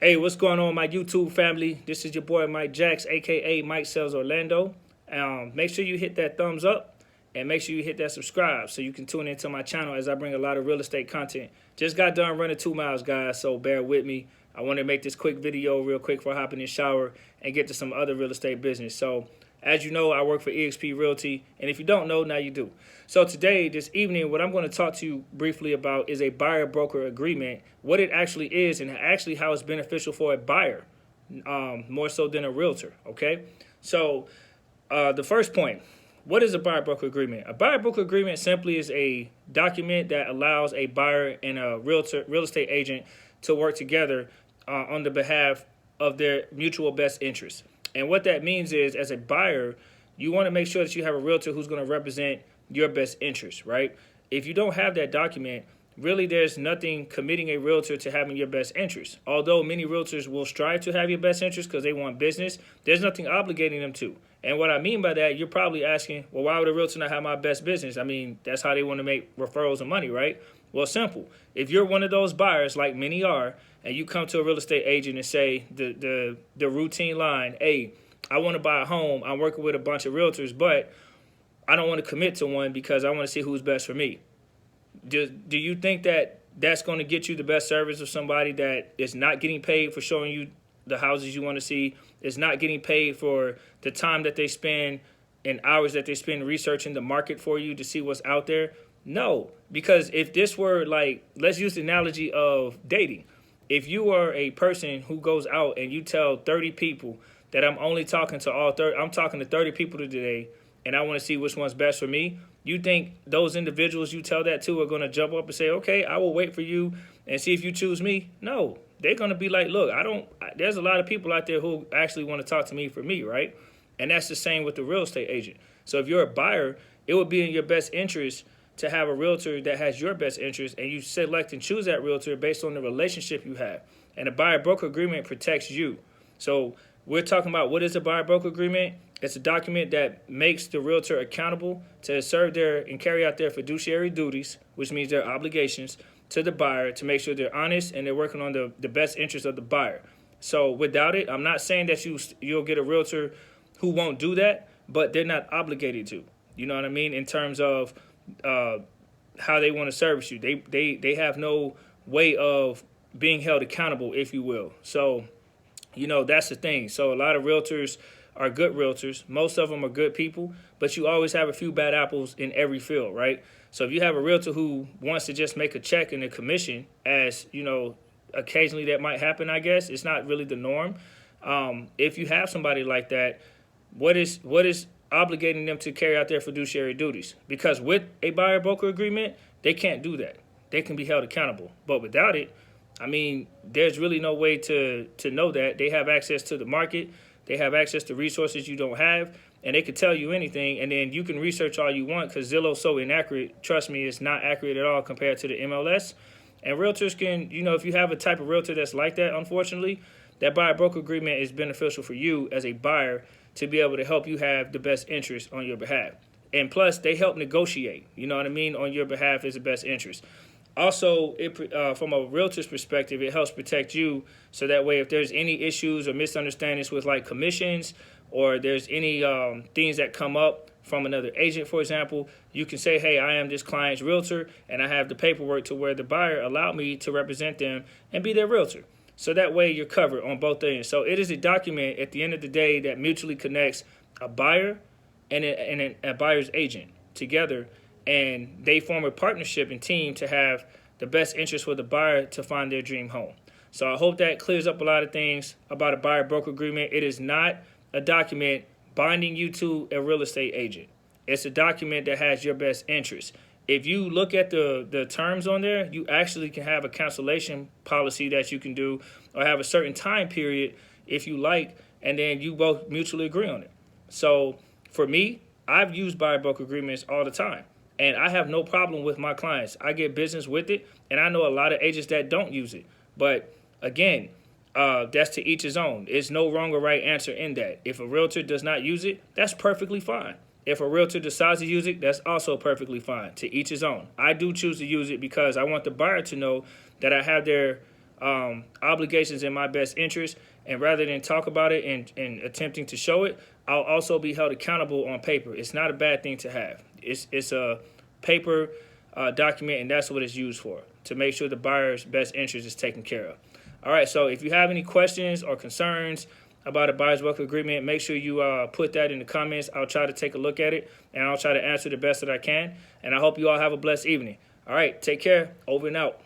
Hey, what's going on, my YouTube family? This is your boy Mike Jax, aka Mike Sells Orlando. Make sure you hit that thumbs up and make sure you hit that subscribe so you can tune into my channel as I bring a lot of real estate content. Just got done running 2 miles, guys, so bear with me. I want to make this quick video real quick before I hop in the shower and get to some other real estate business. So, as you know, I work for eXp Realty, and if you don't know, now you do. So today, this evening, what I'm going to talk to you briefly about is a buyer-broker agreement, what it actually is, and actually how it's beneficial for a buyer, more so than a realtor, okay? So the first point, what is a buyer-broker agreement? A buyer-broker agreement simply is a document that allows a buyer and a real estate agent to work together on the behalf of their mutual best interests. And what that means is, as a buyer, you want to make sure that you have a realtor who's going to represent your best interest, right? If you don't have that document, really there's nothing committing a realtor to having your best interest. Although many realtors will strive to have your best interest because they want business, there's nothing obligating them to. And what I mean by that, you're probably asking, well, why would a realtor not have my best business? I mean, that's how they want to make referrals and money, right? Well, simple. If you're one of those buyers, like many are, and you come to a real estate agent and say the routine line, hey, I want to buy a home. I'm working with a bunch of realtors, but I don't want to commit to one because I want to see who's best for me. Do you think that that's going to get you the best service of somebody that is not getting paid for showing you the houses you want to see, is not getting paid for the time that they spend and hours that they spend researching the market for you to see what's out there? No, because if this were like, let's use the analogy of dating. If you are a person who goes out and you tell 30 people that I'm only talking to all 30, I'm talking to 30 people today, and I want to see which one's best for me, you think those individuals you tell that to are going to jump up and say, okay, I will wait for you and see if you choose me? No, they're going to be like, look, there's a lot of people out there who actually want to talk to me for me, right? And that's the same with the real estate agent. So if you're a buyer, it would be in your best interest to have a realtor that has your best interest, and you select and choose that realtor based on the relationship you have. And a buyer-broker agreement protects you. So we're talking about, what is a buyer-broker agreement? It's a document that makes the realtor accountable to serve and carry out their fiduciary duties, which means their obligations to the buyer, to make sure they're honest and they're working on the best interest of the buyer. So without it, I'm not saying that you'll get a realtor who won't do that, but they're not obligated to. You know what I mean? In terms of how they want to service you. They have no way of being held accountable, if you will. So, that's the thing. So a lot of realtors are good realtors. Most of them are good people, but you always have a few bad apples in every field, right? So if you have a realtor who wants to just make a check and a commission, as, occasionally that might happen, I guess. It's not really the norm. If you have somebody like that, what is obligating them to carry out their fiduciary duties? Because with a buyer-broker agreement, they can't do that. They can be held accountable. But without it, I mean, there's really no way to know that. They have access to the market. They have access to resources you don't have, and they can tell you anything, and then you can research all you want because Zillow's so inaccurate. Trust me, it's not accurate at all compared to the MLS. And realtors can, if you have a type of realtor that's like that, unfortunately, that buyer-broker agreement is beneficial for you as a buyer to be able to help you have the best interest on your behalf. And plus, they help negotiate, on your behalf is the best interest. Also, from a realtor's perspective, it helps protect you, so that way if there's any issues or misunderstandings with like commissions, or there's any things that come up from another agent, for example, you can say, hey, I am this client's realtor, and I have the paperwork to where the buyer allowed me to represent them and be their realtor. So that way you're covered on both ends. So it is a document at the end of the day that mutually connects a buyer and a buyer's agent together, and they form a partnership and team to have the best interest for the buyer to find their dream home. So I hope that clears up a lot of things about a buyer-broker agreement. It is not a document binding you to a real estate agent. It's a document that has your best interest. If you look at the terms on there, you actually can have a cancellation policy that you can do, or have a certain time period if you like, and then you both mutually agree on it. So for me, I've used buyer-broker agreements all the time, and I have no problem with my clients. I get business with it, and I know a lot of agents that don't use it. But again, that's to each his own. There's no wrong or right answer in that. If a realtor does not use it, that's perfectly fine. If a realtor decides to use it, that's also perfectly fine. To each his own. I do choose to use it because I want the buyer to know that I have their obligations in my best interest. And rather than talk about it and attempting to show it, I'll also be held accountable on paper. It's not a bad thing to have. It's a paper document, and that's what it's used for, to make sure the buyer's best interest is taken care of. All right, so if you have any questions or concerns about a buyer's welcome agreement, make sure you put that in the comments. I'll try to take a look at it, and I'll try to answer the best that I can. And I hope you all have a blessed evening. All right, take care. Over and out.